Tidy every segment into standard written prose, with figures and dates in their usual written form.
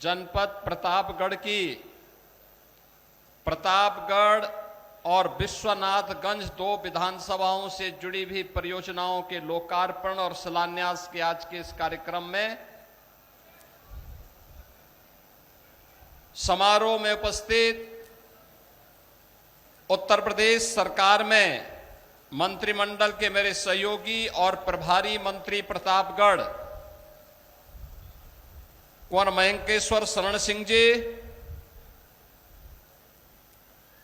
जनपद प्रतापगढ़ की प्रतापगढ़ और विश्वनाथगंज दो विधानसभाओं से जुड़ी हुई परियोजनाओं के लोकार्पण और शिलान्यास के आज के इस कार्यक्रम में समारोह में उपस्थित उत्तर प्रदेश सरकार में मंत्रिमंडल के मेरे सहयोगी और प्रभारी मंत्री प्रतापगढ़ कुंवर मयंकेश्वर शरण सिंह जी,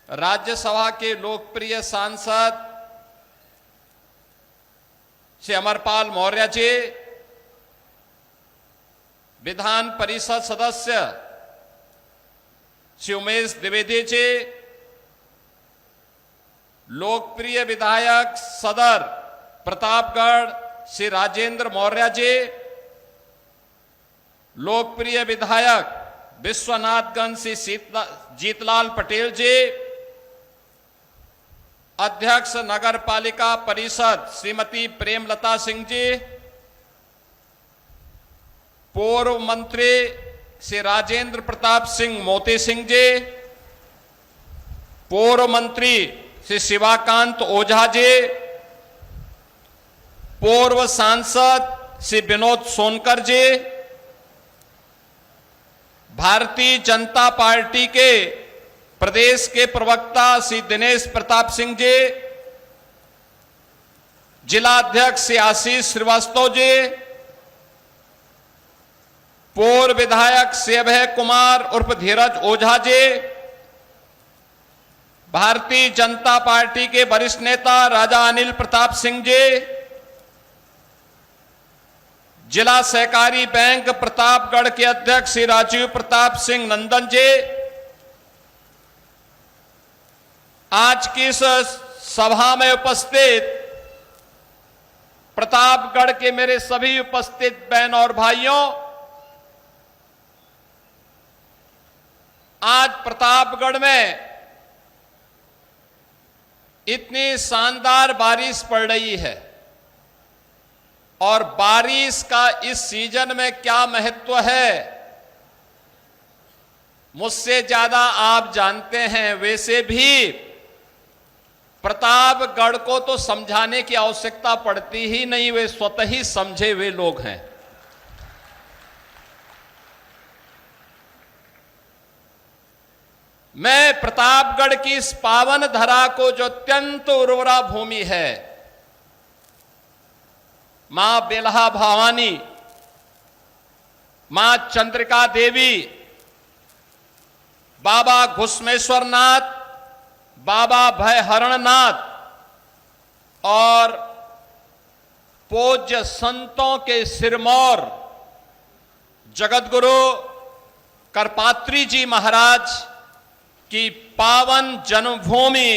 राज्यसभा के लोकप्रिय सांसद श्री अमरपाल मौर्य जी, विधान परिषद सदस्य श्री उमेश द्विवेदी जी, लोकप्रिय विधायक सदर प्रतापगढ़ श्री राजेंद्र मौर्य जी, लोकप्रिय विधायक विश्वनाथगंज श्री जीतलाल पटेल जी, अध्यक्ष नगर पालिका परिषद श्रीमती प्रेमलता सिंह जी, पूर्व मंत्री श्री राजेंद्र प्रताप सिंह मोती सिंह जी, पूर्व मंत्री श्री शिवाकांत ओझा जी, पूर्व सांसद श्री विनोद सोनकर जी, भारतीय जनता पार्टी के प्रदेश के प्रवक्ता श्री दिनेश प्रताप सिंह जी, जिला अध्यक्ष श्री आशीष श्रीवास्तव जी, पूर्व विधायक श्री अभय कुमार उर्फ धीरज ओझा जी, भारतीय जनता पार्टी के वरिष्ठ नेता राजा अनिल प्रताप सिंह जी, जिला सहकारी बैंक प्रतापगढ़ के अध्यक्ष श्री राजीव प्रताप सिंह नंदन जी, आज की इस सभा में उपस्थित प्रतापगढ़ के मेरे सभी उपस्थित बहन और भाइयों, आज प्रतापगढ़ में इतनी शानदार बारिश पड़ रही है और बारिश का इस सीजन में क्या महत्व है मुझसे ज्यादा आप जानते हैं। वैसे भी प्रतापगढ़ को तो समझाने की आवश्यकता पड़ती ही नहीं, वे स्वतः ही समझे हुए लोग हैं। मैं प्रतापगढ़ की इस पावन धरा को, जो अत्यंत उर्वरा भूमि है, मां बेल्हा भवानी, मां चंद्रिका देवी, बाबा घुसमेश्वर नाथ, बाबा भयहरण नाथ और पूज्य संतों के सिरमौर जगतगुरु करपात्री जी महाराज की पावन जन्मभूमि,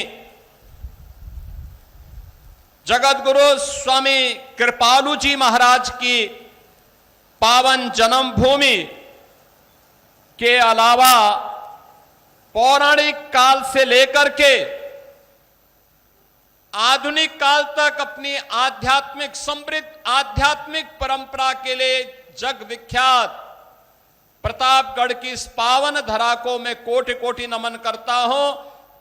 जगतगुरु स्वामी कृपालु जी महाराज की पावन जन्मभूमि के अलावा पौराणिक काल से लेकर के आधुनिक काल तक अपनी आध्यात्मिक समृद्ध आध्यात्मिक परंपरा के लिए जग विख्यात प्रतापगढ़ की इस पावन धरा को मैं कोटि कोटि नमन करता हूं।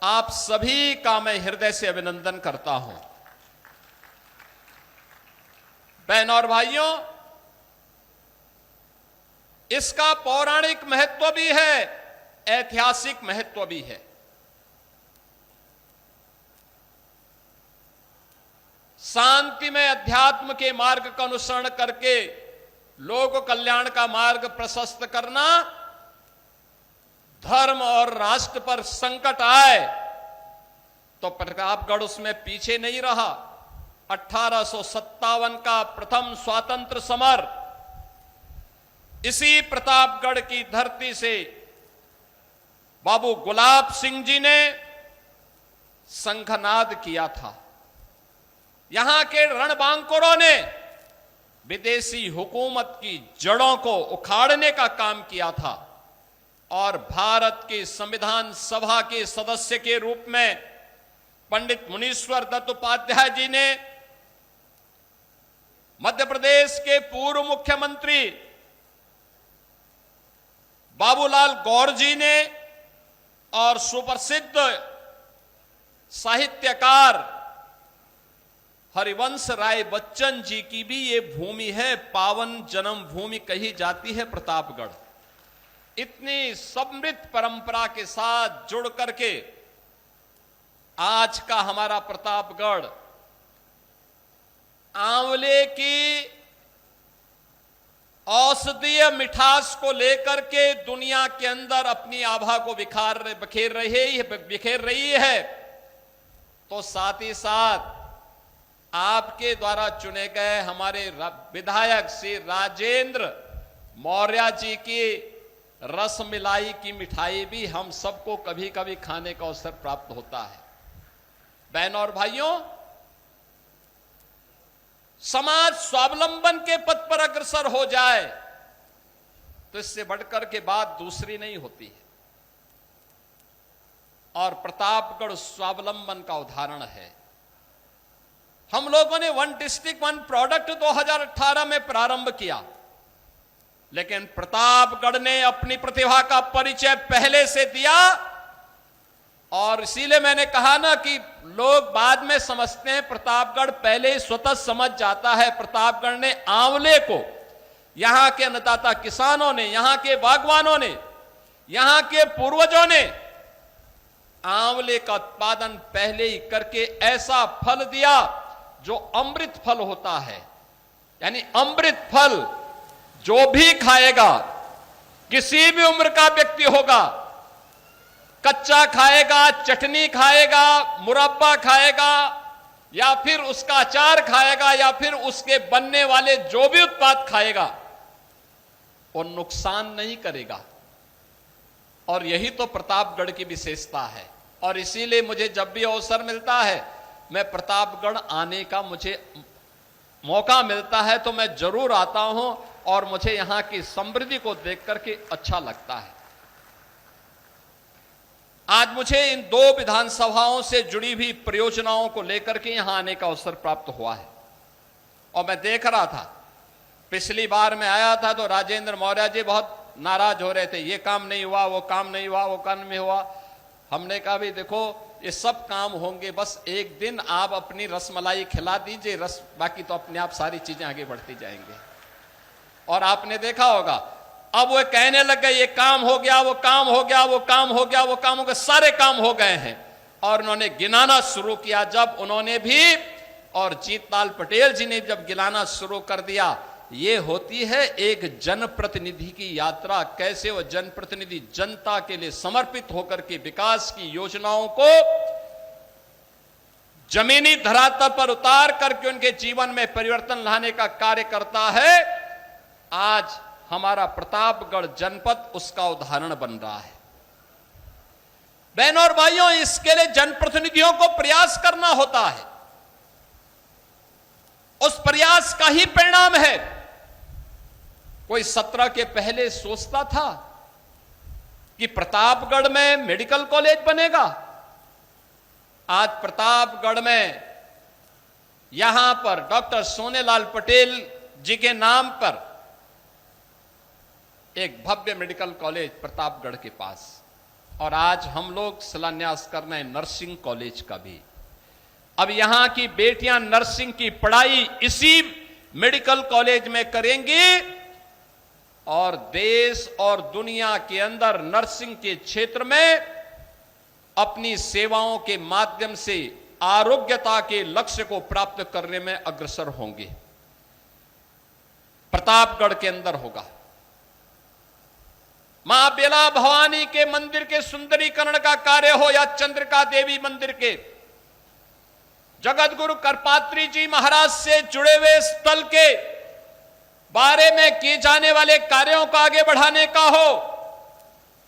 आप सभी का मैं हृदय से अभिनंदन करता हूं। बहन और भाइयों, इसका पौराणिक महत्व भी है, ऐतिहासिक महत्व भी है। शांति में अध्यात्म के मार्ग का अनुसरण करके लोक कल्याण का मार्ग प्रशस्त करना, धर्म और राष्ट्र पर संकट आए तो प्रतापगढ़ उसमें पीछे नहीं रहा। 1857 का प्रथम स्वातंत्र समर इसी प्रतापगढ़ की धरती से बाबू गुलाब सिंह जी ने शंखनाद किया था। यहां के रणबांकुरों ने विदेशी हुकूमत की जड़ों को उखाड़ने का काम किया था और भारत के संविधान सभा के सदस्य के रूप में पंडित मुनीश्वर दत्त उपाध्याय जी ने, मध्य प्रदेश के पूर्व मुख्यमंत्री बाबूलाल गौर जी ने और सुप्रसिद्ध साहित्यकार हरिवंश राय बच्चन जी की भी ये भूमि है, पावन जन्म भूमि कही जाती है प्रतापगढ़। इतनी समृद्ध परंपरा के साथ जुड़ करके आज का हमारा प्रतापगढ़ आंवले की औषधीय मिठास को लेकर के दुनिया के अंदर अपनी आभा को बिखेर रही है, तो साथ ही साथ आपके द्वारा चुने गए हमारे विधायक श्री राजेंद्र मौर्य जी की रसमलाई की मिठाई भी हम सबको कभी कभी खाने का अवसर प्राप्त होता है। बहनों और भाइयों, समाज स्वावलंबन के पथ पर अग्रसर हो जाए तो इससे बढ़कर के बात दूसरी नहीं होती है, और प्रतापगढ़ स्वावलंबन का उदाहरण है। हम लोगों ने वन डिस्ट्रिक्ट वन प्रोडक्ट 2018 में प्रारंभ किया, लेकिन प्रतापगढ़ ने अपनी प्रतिभा का परिचय पहले से दिया, और इसीलिए मैंने कहा ना कि लोग बाद में समझते हैं, प्रतापगढ़ पहले ही स्वतः समझ जाता है। प्रतापगढ़ ने आंवले को, यहां के अन्नदाता किसानों ने, यहां के बागवानों ने, यहां के पूर्वजों ने आंवले का उत्पादन पहले ही करके ऐसा फल दिया जो अमृत फल होता है। यानी अमृत फल जो भी खाएगा, किसी भी उम्र का व्यक्ति होगा, कच्चा खाएगा, चटनी खाएगा, मुरब्बा खाएगा, या फिर उसका अचार खाएगा, या फिर उसके बनने वाले जो भी उत्पाद खाएगा, वो नुकसान नहीं करेगा। और यही तो प्रतापगढ़ की विशेषता है। और इसीलिए मुझे जब भी अवसर मिलता है, मैं प्रतापगढ़ आने का मुझे मौका मिलता है तो मैं जरूर आता हूं, और मुझे यहां की समृद्धि को देख करके अच्छा लगता है। आज मुझे इन 2 विधानसभाओं से जुड़ी हुई परियोजनाओं को लेकर के यहां आने का अवसर प्राप्त हुआ है। और मैं देख रहा था, पिछली बार मैं आया था तो राजेंद्र मौर्य जी बहुत नाराज हो रहे थे, ये काम नहीं हुआ, वो काम नहीं हुआ, वो काम नहीं हुआ। हमने कहा भी देखो, ये सब काम होंगे, बस एक दिन आप अपनी रसमलाई खिला दीजिए, बाकी तो अपने आप सारी चीजें आगे बढ़ती जाएंगे। और आपने देखा होगा, अब वो कहने लग गए ये काम हो गया, वो काम हो गया, वो काम हो गया, वो काम हो गया, सारे काम हो गए हैं। और उन्होंने गिनाना शुरू किया। जब उन्होंने भी और जीतलाल पटेल जी ने जब गिनाना शुरू कर दिया, ये होती है एक जनप्रतिनिधि की यात्रा। कैसे वो जनप्रतिनिधि जनता के लिए समर्पित होकर के विकास की योजनाओं को जमीनी धरातल पर उतार करके उनके जीवन में परिवर्तन लाने का कार्य करता है। आज हमारा प्रतापगढ़ जनपद उसका उदाहरण बन रहा है। बहनों और भाइयों, इसके लिए जनप्रतिनिधियों को प्रयास करना होता है। उस प्रयास का ही परिणाम है। कोई 17 के पहले सोचता था कि प्रतापगढ़ में मेडिकल कॉलेज बनेगा? आज प्रतापगढ़ में यहां पर डॉक्टर सोनेलाल पटेल जी के नाम पर एक भव्य मेडिकल कॉलेज प्रतापगढ़ के पास, और आज हम लोग शिलान्यास कर रहे हैं नर्सिंग कॉलेज का भी। अब यहां की बेटियां नर्सिंग की पढ़ाई इसी मेडिकल कॉलेज में करेंगी, और देश और दुनिया के अंदर नर्सिंग के क्षेत्र में अपनी सेवाओं के माध्यम से आरोग्यता के लक्ष्य को प्राप्त करने में अग्रसर होंगे। प्रतापगढ़ के अंदर होगा। मां बेला भवानी के मंदिर के सुंदरीकरण का कार्य हो, या चंद्रिका देवी मंदिर के, जगत गुरु करपात्री जी महाराज से जुड़े हुए स्थल के बारे में किए जाने वाले कार्यों को आगे बढ़ाने का हो,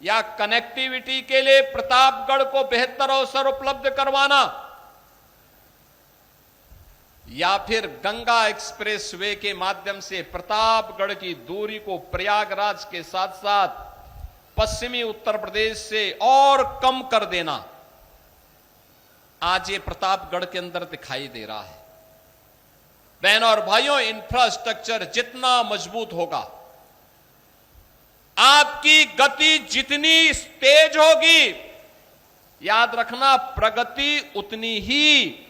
या कनेक्टिविटी के लिए प्रतापगढ़ को बेहतर अवसर उपलब्ध करवाना, या फिर गंगा एक्सप्रेसवे के माध्यम से प्रतापगढ़ की दूरी को प्रयागराज के साथ साथ पश्चिमी उत्तर प्रदेश से और कम कर देना, आज ये प्रतापगढ़ के अंदर दिखाई दे रहा है। बहनों और भाइयों, इंफ्रास्ट्रक्चर जितना मजबूत होगा, आपकी गति जितनी तेज होगी, याद रखना प्रगति उतनी ही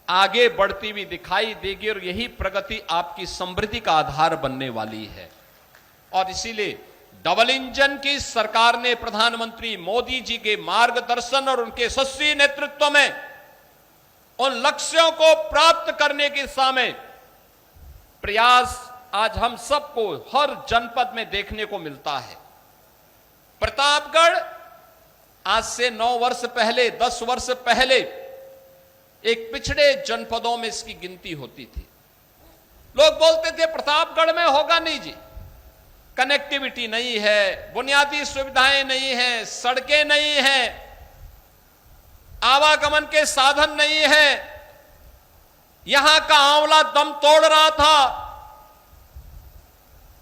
आगे बढ़ती हुई दिखाई देगी और यही प्रगति आपकी समृद्धि का आधार बनने वाली है। और इसीलिए डबल इंजन की सरकार ने प्रधानमंत्री मोदी जी के मार्गदर्शन और उनके यशस्वी नेतृत्व में उन लक्ष्यों को प्राप्त करने की दिशा में प्रयास आज हम सबको हर जनपद में देखने को मिलता है। प्रतापगढ़ आज से 9 वर्ष पहले, 10 वर्ष पहले एक पिछड़े जनपदों में इसकी गिनती होती थी। लोग बोलते थे प्रतापगढ़ में होगा नहीं जी, कनेक्टिविटी नहीं है, बुनियादी सुविधाएं नहीं है, सड़कें नहीं हैं, आवागमन के साधन नहीं है। यहां का आंवला दम तोड़ रहा था,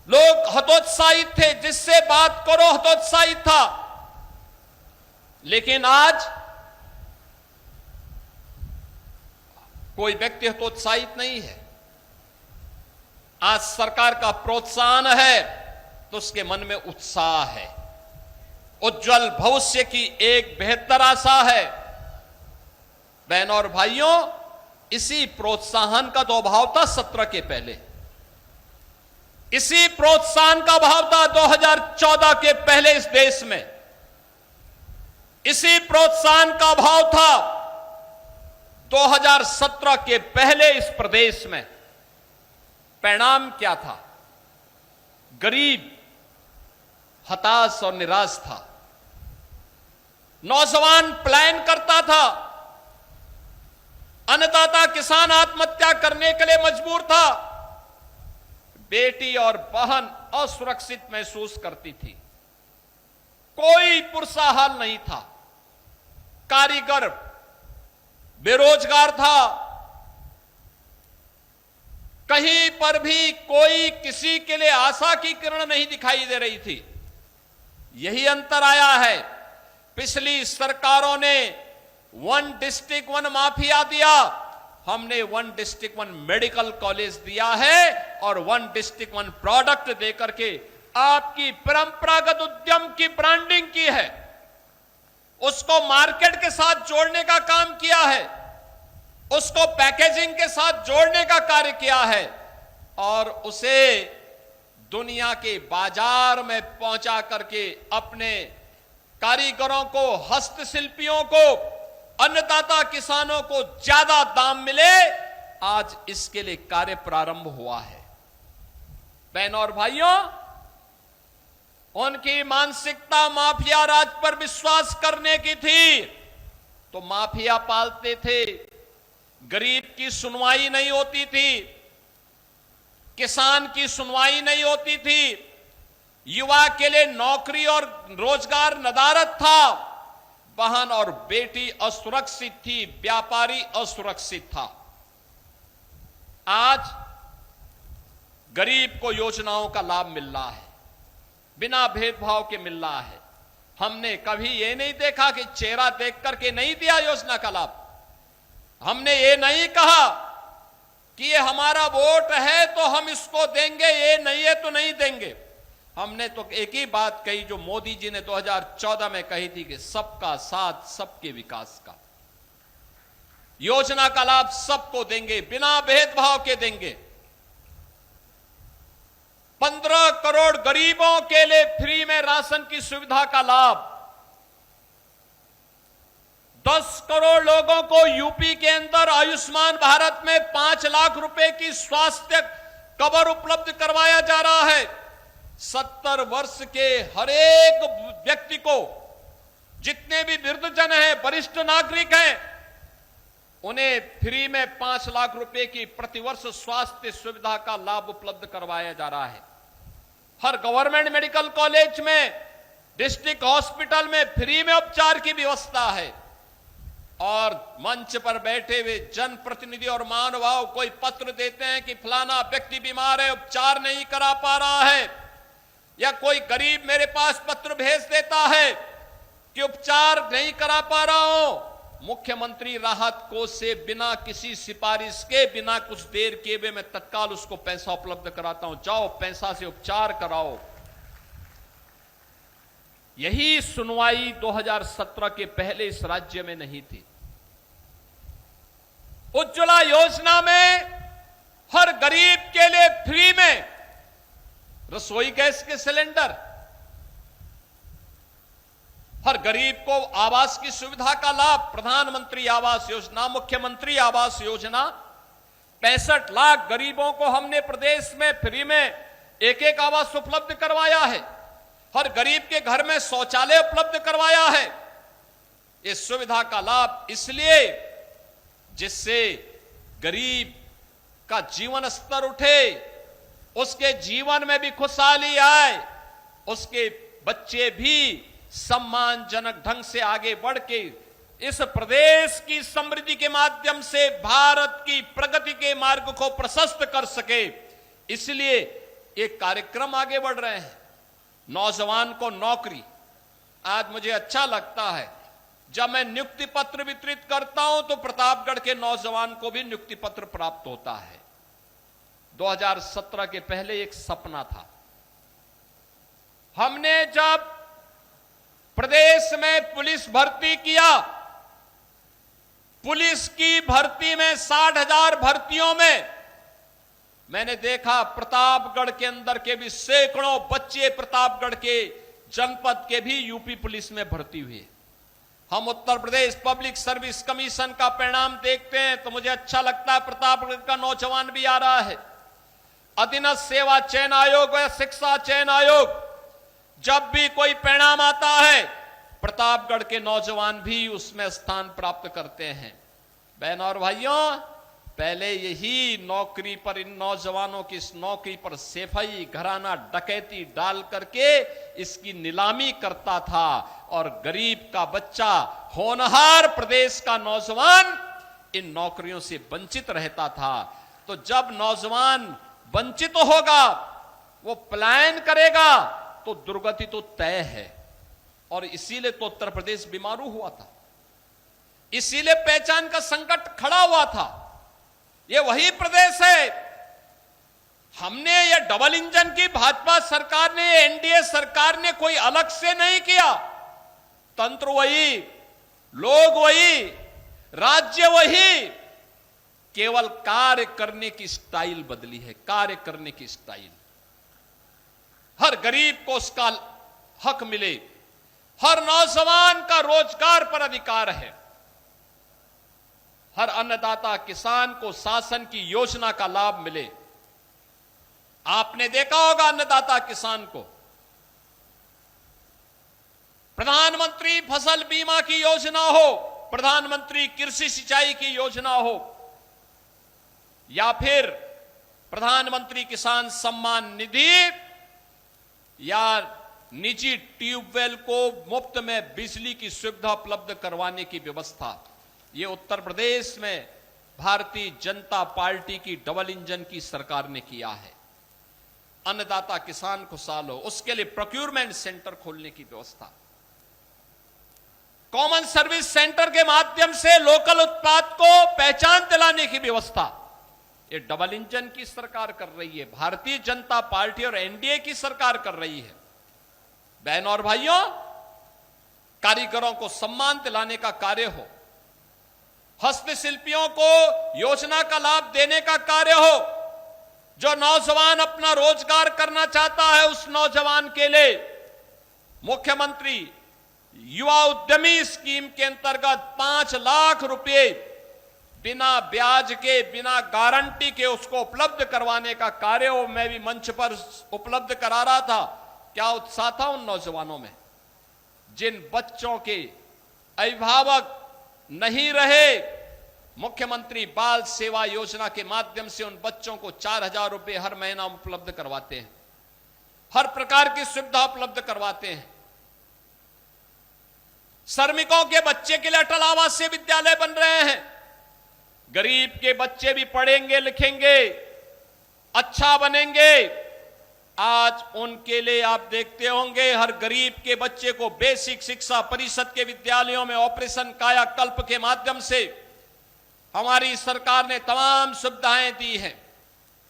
लोग हतोत्साहित थे, जिससे बात करो हतोत्साहित था। लेकिन आज कोई व्यक्ति हतोत्साहित नहीं है। आज सरकार का प्रोत्साहन है तो उसके मन में उत्साह है, उज्जवल भविष्य की एक बेहतर आशा है। बहनों और भाइयों, इसी प्रोत्साहन का तो अभाव था 17 के पहले, इसी प्रोत्साहन का अभाव था 2014 के पहले इस देश में, इसी प्रोत्साहन का अभाव था 2017 के पहले इस प्रदेश में। परिणाम क्या था? गरीब हताश और निराश था, नौजवान पलायन करता था, अन्नदाता किसान आत्महत्या करने के लिए मजबूर था, बेटी और बहन असुरक्षित महसूस करती थी, कोई पुरसाहाल नहीं था, कारीगर बेरोजगार था, कहीं पर भी कोई किसी के लिए आशा की किरण नहीं दिखाई दे रही थी। यही अंतर आया है। पिछली सरकारों ने 1 डिस्ट्रिक्ट 1 माफिया दिया, हमने 1 डिस्ट्रिक्ट 1 मेडिकल कॉलेज दिया है और 1 डिस्ट्रिक्ट 1 प्रोडक्ट देकर के आपकी परंपरागत उद्यम की ब्रांडिंग की है, उसको मार्केट के साथ जोड़ने का काम किया है, उसको पैकेजिंग के साथ जोड़ने का कार्य किया है और उसे दुनिया के बाजार में पहुंचा करके अपने कारीगरों को, हस्तशिल्पियों को, अन्नदाता किसानों को ज्यादा दाम मिले, आज इसके लिए कार्य प्रारंभ हुआ है। बहनों और भाइयों, उनकी मानसिकता माफिया राज पर विश्वास करने की थी तो माफिया पालते थे, गरीब की सुनवाई नहीं होती थी, किसान की सुनवाई नहीं होती थी, युवा के लिए नौकरी और रोजगार नदारद था, बहन और बेटी असुरक्षित थी, व्यापारी असुरक्षित था। आज गरीब को योजनाओं का लाभ मिल रहा है, बिना भेदभाव के मिल रहा है। हमने कभी ये नहीं देखा कि चेहरा देख करके नहीं दिया योजना का लाभ। हमने ये नहीं कहा कि ये हमारा वोट है तो हम इसको देंगे, ये नहीं है तो नहीं देंगे। हमने तो एक ही बात कही जो मोदी जी ने 2014 में कही थी कि सबका साथ सबके विकास का, योजना का लाभ सबको देंगे, बिना भेदभाव के देंगे। 15 करोड़ गरीबों के लिए फ्री में राशन की सुविधा का लाभ, 10 करोड़ लोगों को यूपी के अंदर आयुष्मान भारत में 5 लाख रुपए की स्वास्थ्य कवर उपलब्ध करवाया जा रहा है। 70 वर्ष के हर एक व्यक्ति को, जितने भी वृद्धजन हैं, वरिष्ठ नागरिक हैं, उन्हें फ्री में 5 लाख रुपए की प्रतिवर्ष स्वास्थ्य सुविधा का लाभ उपलब्ध करवाया जा रहा है। हर गवर्नमेंट मेडिकल कॉलेज में, डिस्ट्रिक्ट हॉस्पिटल में फ्री में उपचार की व्यवस्था है। और मंच पर बैठे हुए जनप्रतिनिधि और महानुभाव कोई पत्र देते हैं कि फलाना व्यक्ति बीमार है, उपचार नहीं करा पा रहा है, या कोई गरीब मेरे पास पत्र भेज देता है कि उपचार नहीं करा पा रहा हूं, मुख्यमंत्री राहत कोष से बिना किसी सिफारिश के, बिना कुछ देर किए हुए मैं तत्काल उसको पैसा उपलब्ध कराता हूं, जाओ पैसा से उपचार कराओ। यही सुनवाई 2017 के पहले इस राज्य में नहीं थी। उज्ज्वला योजना में हर गरीब के लिए फ्री में रसोई गैस के सिलेंडर, हर गरीब को आवास की सुविधा का लाभ, प्रधानमंत्री आवास योजना, मुख्यमंत्री आवास योजना, 65 लाख गरीबों को हमने प्रदेश में फ्री में एक एक आवास उपलब्ध करवाया है। हर गरीब के घर में शौचालय उपलब्ध करवाया है। इस सुविधा का लाभ इसलिए जिससे गरीब का जीवन स्तर उठे, उसके जीवन में भी खुशहाली आए, उसके बच्चे भी सम्मानजनक ढंग से आगे बढ़ के इस प्रदेश की समृद्धि के माध्यम से भारत की प्रगति के मार्ग को प्रशस्त कर सके। इसलिए ये कार्यक्रम आगे बढ़ रहे हैं। नौजवान को नौकरी, आज मुझे अच्छा लगता है जब मैं नियुक्ति पत्र वितरित करता हूं तो प्रतापगढ़ के नौजवान को भी नियुक्ति पत्र प्राप्त होता है। 2017 के पहले एक सपना था। हमने जब प्रदेश में पुलिस भर्ती किया, पुलिस की भर्ती में 60,000 भर्तियों में मैंने देखा प्रतापगढ़ के अंदर के भी सैकड़ों बच्चे प्रतापगढ़ के जनपद के भी यूपी पुलिस में भर्ती हुए। हम Uttar Pradesh public service commission का परिणाम देखते हैं तो मुझे अच्छा लगता है, प्रतापगढ़ का नौजवान भी आ रहा है। अधीनस्थ सेवा चयन आयोग या शिक्षा चयन आयोग, जब भी कोई परिणाम आता है प्रतापगढ़ के नौजवान भी उसमें स्थान प्राप्त करते हैं। बहनों और भाइयों, पहले यही नौकरी पर, इन नौजवानों की इस नौकरी पर सेफई, घराना डकैती डाल करके इसकी नीलामी करता था और गरीब का बच्चा, होनहार प्रदेश का नौजवान इन नौकरियों से वंचित रहता था। तो जब नौजवान वंचित होगा, वो पलायन करेगा तो दुर्गति तो तय है। और इसीलिए तो उत्तर प्रदेश बीमारू हुआ था, इसीलिए पहचान का संकट खड़ा हुआ था। ये वही प्रदेश है। हमने ये डबल इंजन की भाजपा सरकार ने, एनडीए सरकार ने कोई अलग से नहीं किया। तंत्र वही, लोग वही, राज्य वही, केवल कार्य करने की स्टाइल बदली है। कार्य करने की स्टाइल, हर गरीब को उसका हक मिले, हर नौजवान का रोजगार पर अधिकार है, हर अन्नदाता किसान को शासन की योजना का लाभ मिले। आपने देखा होगा अन्नदाता किसान को प्रधानमंत्री फसल बीमा की योजना हो, प्रधानमंत्री कृषि सिंचाई की योजना हो, या फिर प्रधानमंत्री किसान सम्मान निधि, या निजी ट्यूबवेल को मुफ्त में बिजली की सुविधा उपलब्ध करवाने की व्यवस्था, ये उत्तर प्रदेश में भारतीय जनता पार्टी की डबल इंजन की सरकार ने किया है। अन्नदाता किसान खुशहाल हो, उसके लिए प्रोक्योरमेंट सेंटर खोलने की व्यवस्था, कॉमन सर्विस सेंटर के माध्यम से लोकल उत्पाद को पहचान दिलाने की व्यवस्था, ये डबल इंजन की सरकार कर रही है। भारतीय जनता पार्टी और एनडीए की सरकार कर रही है। बहनों और भाइयों, कारीगरों को सम्मान दिलाने का कार्य हो, हस्तशिल्पियों को योजना का लाभ देने का कार्य हो, जो नौजवान अपना रोजगार करना चाहता है उस नौजवान के लिए मुख्यमंत्री युवा उद्यमी स्कीम के अंतर्गत 5 लाख रुपए बिना ब्याज के, बिना गारंटी के उसको उपलब्ध करवाने का कार्य हो। मैं भी मंच पर उपलब्ध करा रहा था। क्या उत्साह था उन नौजवानों में, जिन बच्चों के अभिभावक नहीं रहे। मुख्यमंत्री बाल सेवा योजना के माध्यम से उन बच्चों को 4,000 रुपए हर महीना उपलब्ध करवाते हैं, हर प्रकार की सुविधा उपलब्ध करवाते हैं। श्रमिकों के बच्चे के लिए अटल आवासीय विद्यालय बन रहे हैं। गरीब के बच्चे भी पढ़ेंगे, लिखेंगे, अच्छा बनेंगे। आज उनके लिए आप देखते होंगे, हर गरीब के बच्चे को बेसिक शिक्षा परिषद के विद्यालयों में ऑपरेशन कायाकल्प के माध्यम से हमारी सरकार ने तमाम सुविधाएं दी हैं।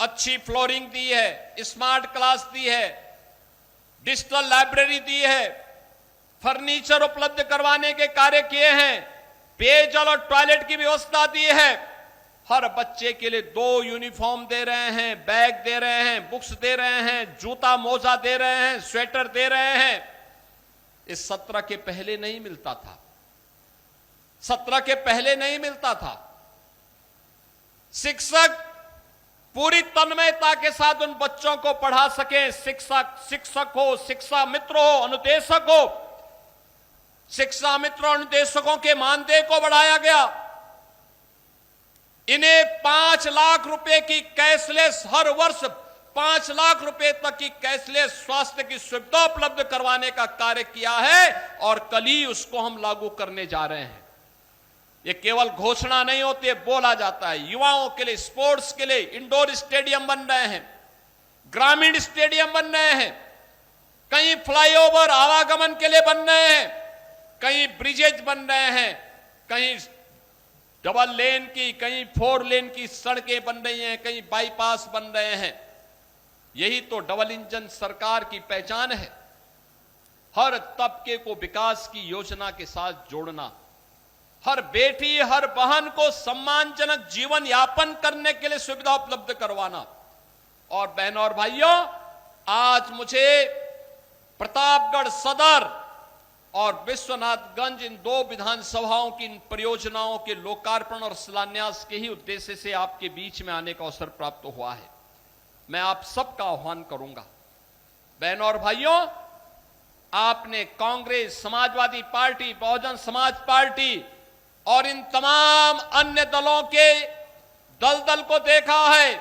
अच्छी फ्लोरिंग दी है, स्मार्ट क्लास दी है, डिजिटल लाइब्रेरी दी है, फर्नीचर उपलब्ध करवाने के कार्य किए हैं, पेयजल और टॉयलेट की व्यवस्था दी है, हर बच्चे के लिए 2 यूनिफॉर्म दे रहे हैं, बैग दे रहे हैं, बुक्स दे रहे हैं, जूता मोजा दे रहे हैं, स्वेटर दे रहे हैं। इस 17 के पहले नहीं मिलता था, 17 के पहले नहीं मिलता था। शिक्षक पूरी तन्मयता के साथ उन बच्चों को पढ़ा सके, शिक्षक हो, शिक्षा मित्र हो, अनुदेशक हो, शिक्षा मित्र और अनुदेशकों के मानदेय को बढ़ाया गया। इन्हें 5 लाख रुपए की कैशलेस, हर वर्ष 5 लाख रुपए तक की कैशलेस स्वास्थ्य की सुविधा उपलब्ध करवाने का कार्य किया है और कल ही उसको हम लागू करने जा रहे हैं। ये केवल घोषणा नहीं होती है, बोला जाता है। युवाओं के लिए, स्पोर्ट्स के लिए इंडोर स्टेडियम बन रहे हैं, ग्रामीण स्टेडियम बन रहे हैं, कहीं फ्लाईओवर आवागमन के लिए बन रहे हैं, कहीं ब्रिजेज बन रहे हैं, कहीं डबल लेन की, कहीं 4 लेन की सड़कें बन रही हैं, कहीं बाईपास बन रहे हैं। यही तो डबल इंजन सरकार की पहचान है। हर तबके को विकास की योजना के साथ जोड़ना, हर बेटी, हर बहन को सम्मानजनक जीवन यापन करने के लिए सुविधा उपलब्ध करवाना। और बहनों और भाइयों, आज मुझे प्रतापगढ़ सदर और विश्वनाथगंज, इन 2 विधानसभाओं की इन परियोजनाओं के लोकार्पण और शिलान्यास के ही उद्देश्य से आपके बीच में आने का अवसर प्राप्त हुआ है। मैं आप सबका आह्वान करूंगा, बहनों और भाइयों, आपने कांग्रेस, समाजवादी पार्टी, बहुजन समाज पार्टी और इन तमाम अन्य दलों के दलदल को देखा है।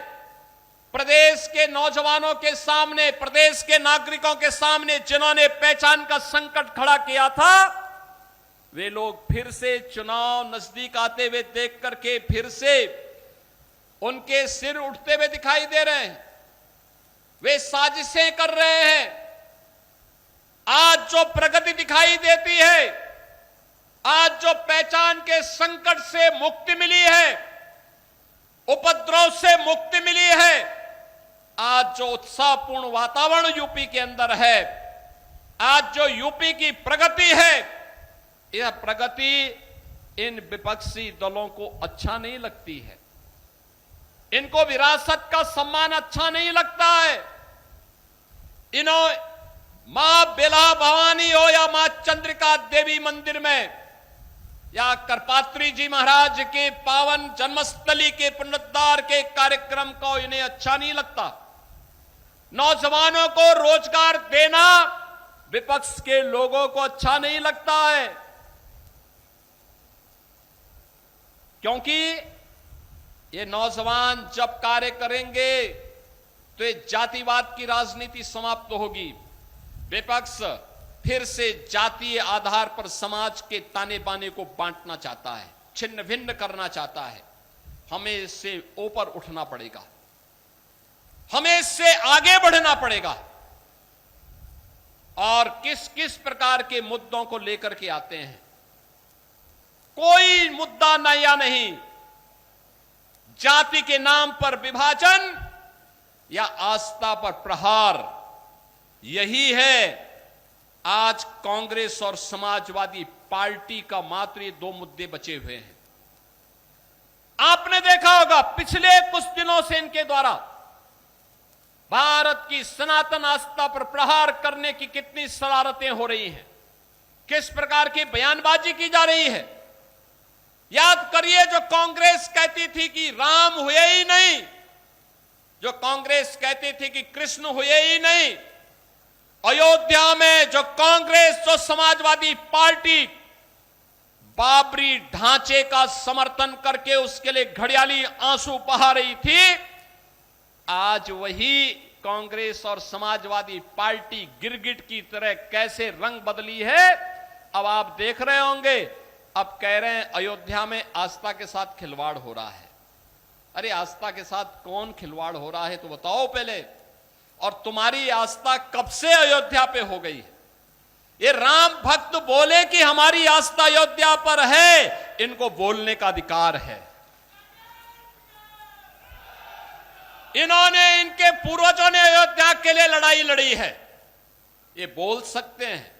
प्रदेश के नौजवानों के सामने, प्रदेश के नागरिकों के सामने जिन्होंने पहचान का संकट खड़ा किया था, वे लोग फिर से चुनाव नजदीक आते हुए देख करके फिर से उनके सिर उठते हुए दिखाई दे रहे हैं। वे साजिशें कर रहे हैं। आज जो प्रगति दिखाई देती है, आज जो पहचान के संकट से मुक्ति मिली है, उपद्रव से मुक्ति मिली है, आज जो उत्साहपूर्ण वातावरण यूपी के अंदर है, आज जो यूपी की प्रगति है, यह प्रगति इन विपक्षी दलों को अच्छा नहीं लगती है। इनको विरासत का सम्मान अच्छा नहीं लगता है। मां बेला भवानी हो या मां चंद्रिका देवी मंदिर में या करपात्री जी महाराज के पावन जन्मस्थली के पुनरुद्धार के कार्यक्रम को इन्हें अच्छा नहीं लगता। नौजवानों को रोजगार देना विपक्ष के लोगों को अच्छा नहीं लगता है, क्योंकि ये नौजवान जब कार्य करेंगे तो ये जातिवाद की राजनीति समाप्त होगी। विपक्ष फिर से जातीय आधार पर समाज के ताने बाने को बांटना चाहता है, छिन्न भिन्न करना चाहता है। हमें इससे ऊपर उठना पड़ेगा, हमें इससे आगे बढ़ना पड़ेगा। और किस किस प्रकार के मुद्दों को लेकर के आते हैं, कोई मुद्दा नया नहीं। जाति के नाम पर विभाजन या आस्था पर प्रहार, यही है आज कांग्रेस और समाजवादी पार्टी का मात्र ये 2 मुद्दे बचे हुए हैं। आपने देखा होगा पिछले कुछ दिनों से इनके द्वारा भारत की सनातन आस्था पर प्रहार करने की कितनी शरारतें हो रही हैं, किस प्रकार की बयानबाजी की जा रही है। याद करिए, जो कांग्रेस कहती थी कि राम हुए ही नहीं, जो कांग्रेस कहती थी कि कृष्ण हुए ही नहीं, अयोध्या में जो कांग्रेस, जो समाजवादी पार्टी बाबरी ढांचे का समर्थन करके उसके लिए घड़ियाली आंसू बहा रही थी, आज वही कांग्रेस और समाजवादी पार्टी गिरगिट की तरह कैसे रंग बदली है, अब आप देख रहे होंगे। अब कह रहे हैं अयोध्या में आस्था के साथ खिलवाड़ हो रहा है। अरे आस्था के साथ कौन खिलवाड़ हो रहा है तो बताओ पहले। और तुम्हारी आस्था कब से अयोध्या पे हो गई है? ये राम भक्त बोले कि हमारी आस्था अयोध्या पर है, इनको बोलने का अधिकार है। इन्होंने, इनके पूर्वजों ने अयोध्या के लिए लड़ाई लड़ी है, ये बोल सकते हैं।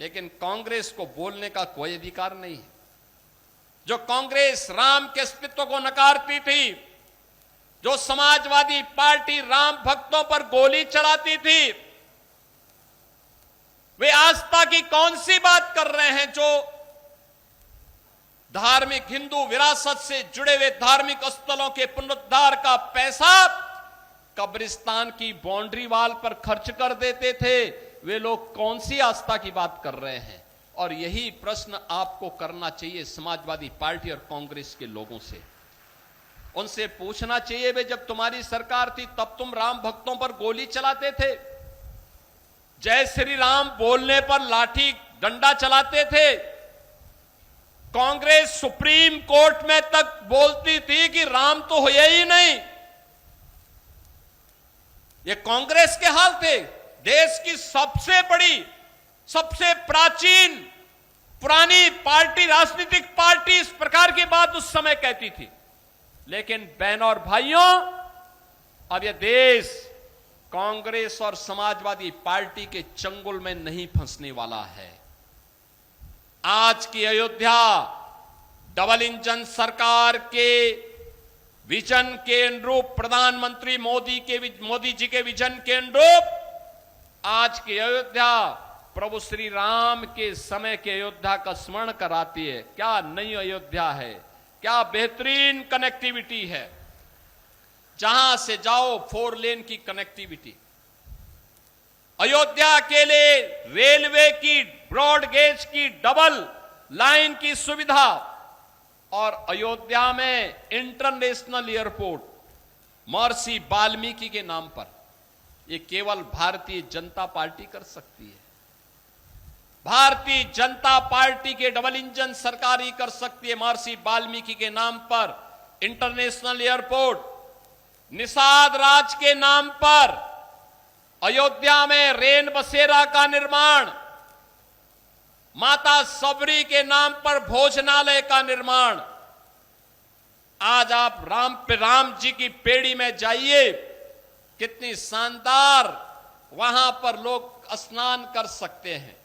लेकिन कांग्रेस को बोलने का कोई अधिकार नहीं है। जो कांग्रेस राम के अस्तित्व को नकारती थी, जो समाजवादी पार्टी राम भक्तों पर गोली चलाती थी, वे आस्था की कौन सी बात कर रहे हैं? जो धार्मिक हिंदू विरासत से जुड़े हुए धार्मिक स्थलों के पुनरुद्धार का पैसा कब्रिस्तान की बाउंड्री वाल पर खर्च कर देते थे, वे लोग कौन सी आस्था की बात कर रहे हैं? और यही प्रश्न आपको करना चाहिए समाजवादी पार्टी और कांग्रेस के लोगों से। उनसे पूछना चाहिए, वे जब तुम्हारी सरकार थी तब तुम राम भक्तों पर गोली चलाते थे, जय श्री राम बोलने पर लाठी डंडा चलाते थे, कांग्रेस सुप्रीम कोर्ट में तक बोलती थी कि राम तो हुए ही नहीं। ये कांग्रेस के हाल थे। देश की सबसे बड़ी, सबसे प्राचीन पुरानी पार्टी, राजनीतिक पार्टी इस प्रकार की बात उस समय कहती थी। लेकिन बहनों और भाइयों, अब यह देश कांग्रेस और समाजवादी पार्टी के चंगुल में नहीं फंसने वाला है। आज की अयोध्या डबल इंजन सरकार के विजन के अनुरूप, प्रधानमंत्री मोदी जी के विजन के अनुरूप आज की अयोध्या प्रभु श्री राम के समय के अयोध्या का स्मरण कराती है। क्या नई अयोध्या है, क्या बेहतरीन कनेक्टिविटी है। जहां से जाओ 4 लेन की कनेक्टिविटी, अयोध्या के लिए रेलवे की ब्रॉड गेज की डबल लाइन की सुविधा, और अयोध्या में इंटरनेशनल एयरपोर्ट महर्षि वाल्मीकि के नाम पर, यह केवल भारतीय जनता पार्टी कर सकती है। भारतीय जनता पार्टी के डबल इंजन सरकार ही कर सकती है। महर्षि वाल्मीकि के नाम पर इंटरनेशनल एयरपोर्ट, निषाद राज के नाम पर अयोध्या में रेन बसेरा का निर्माण, माता सबरी के नाम पर भोजनालय का निर्माण। आज आप राम जी की पेड़ी में जाइए, कितनी शानदार वहां पर लोग स्नान कर सकते हैं,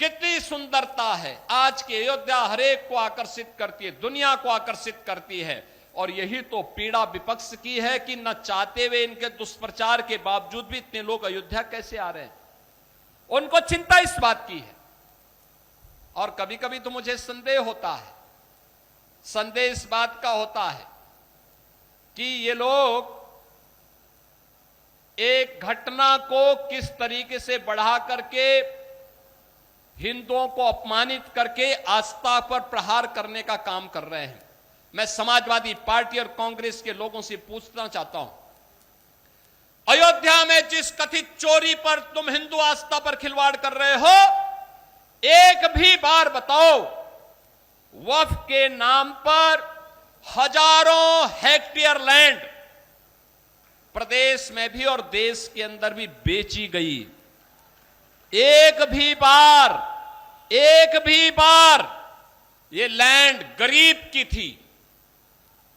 कितनी सुंदरता है। आज की अयोध्या हरेक को आकर्षित करती है, दुनिया को आकर्षित करती है। और यही तो पीड़ा विपक्ष की है कि न चाहते हुए इनके दुष्प्रचार के बावजूद भी इतने लोग अयोध्या कैसे आ रहे हैं। उनको चिंता इस बात की है। और कभी कभी तो मुझे संदेह होता है, संदेह इस बात का होता है कि ये लोग एक घटना को किस तरीके से बढ़ा करके हिंदुओं को अपमानित करके आस्था पर प्रहार करने का काम कर रहे हैं। मैं समाजवादी पार्टी और कांग्रेस के लोगों से पूछना चाहता हूं, अयोध्या में जिस कथित चोरी पर तुम हिंदू आस्था पर खिलवाड़ कर रहे हो, एक भी बार बताओ वक्फ के नाम पर हजारों हेक्टेयर लैंड प्रदेश में भी और देश के अंदर भी बेची गई। एक भी बार ये लैंड गरीब की थी,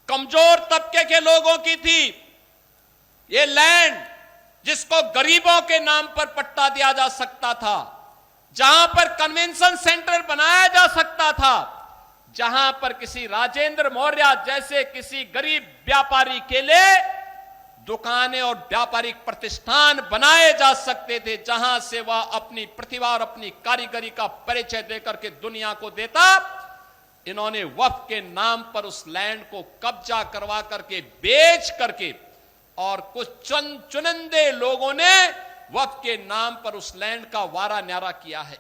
कमजोर तबके के लोगों की थी। ये लैंड जिसको गरीबों के नाम पर पट्टा दिया जा सकता था, जहां पर कन्वेंशन सेंटर बनाया जा सकता था, जहां पर किसी राजेंद्र मौर्य जैसे किसी गरीब व्यापारी के लिए दुकानें और व्यापारिक प्रतिष्ठान बनाए जा सकते थे, जहां से वह अपनी प्रतिभा और अपनी कारीगरी का परिचय देकर के दुनिया को देता। इन्होंने वक्फ के नाम पर उस लैंड को कब्जा करवा करके, बेच करके, और कुछ चुनिंदे लोगों ने वक्फ के नाम पर उस लैंड का वारा न्यारा किया है।